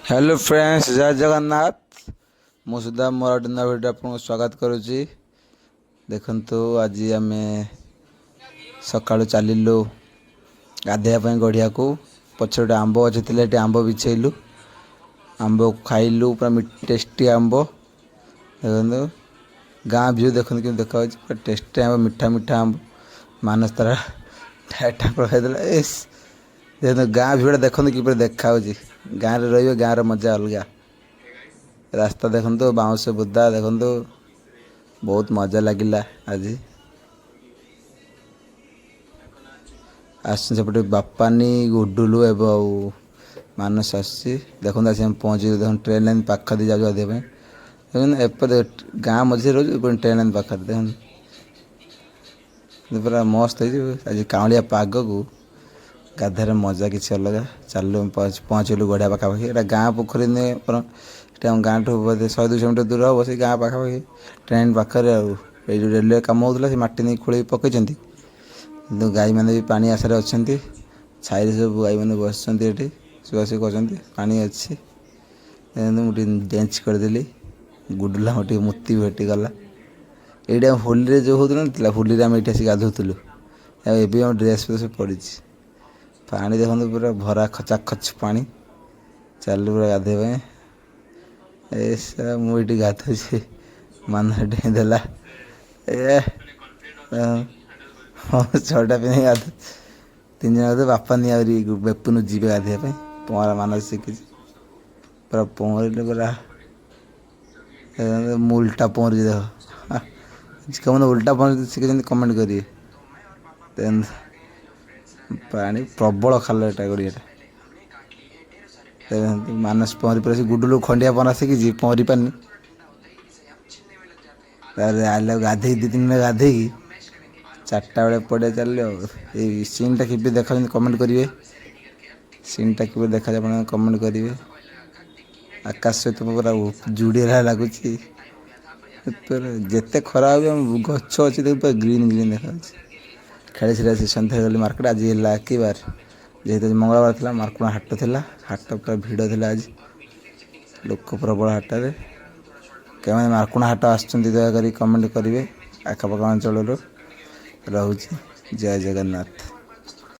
Hello friends, जय जगन्नाथ। मु सुधा मोर नया वीडियो आपको स्वागत करुच्ची। देखंतु आज आम सका चलू गाधेया गढ़िया को पछे गोटे आंब गछ थी आंब बिछेलु आंब खाइलु पूरा टेस्टी आंब। देखो गाँ भ्यू देखते कि देखा पूरा टेस्टी आंब मीठा मीठा आंब मानस तारा ठाकुर खाईदेला। देखो गाँ भ्यूटा देखते कि देखा गाँव में रही गाँव मजा अलग। रास्ता देखो बाउंस बुदा देखो बहुत मजा लगिला। आज आसपटे बापानी गुडुलु एवं मानस आसी देखो पहुँच देख ट्रेन लाइन पाख दी जाऊँ गाधे एपटे गाँ मझे रोज ट्रेन लाइन पाखे देख पूरा मस्त हो। आज काउलिया पाग को गाधार मजा किसी अलग। चलू पहुँचलु गढ़िया पाखापाखि गाँ पोखरी नुहे गाँ ठू बोधे 100-200 मीटर दूर हम से गाँ पाखापाखि ट्रेन पाखे जो रेलवे कम होता माटी नहीं खोल पकई गाई मैंने भी पानी आशार अच्छा छाई सब गाई मैंने बस शुआशुई कर पानी अच्छी मुझे डेच करदेली गुडुला मोटे मूर्ति भेटीगला। ये होली जो होता होली आम ये गाधुलु एवं ड्रेस फ्रेस पड़ी पानी देखो पूरा भरा खचा खच पानी। चलू पूरा गाधे ऐसा मुझे गाधुची मान देला छटा पिंधि गाधु 3 जन गाधे बापा नहीं बेपुन जी गाधे पहरा मानस शिखी पूरा पहरे पूरा उल्टा पहरुची देख कौन उल्टा पहर शिखी कमेंट करिए। पानी प्रबल खाल गड़िया मानस पहरी पर गुडुलु खंडिया पहरा शिखी पहरी पानी आल गाधे 2-3 गाधे 4टा बेले पड़े चल सीनटा कि देखा कमेंट करेंगे। सीनटा कि देखा कमेंट करेंगे। आकाश सहित पूरा जुड़ी रहा लगुच जिते खरा हो गच अच्छी पूरा ग्रीन ग्रीन देखा खेली से सन्ध्या गली मार्केट। आज लाकी बार जेहतु मंगलवार था मार्कुणा हाट था हाट पूरा भिड़ था। आज लोक प्रबल हाट क्या मार्कुणा हाट आसमेंट कमेंट करेंगे। आखपाख अंचल रोचे। जय जगन्नाथ।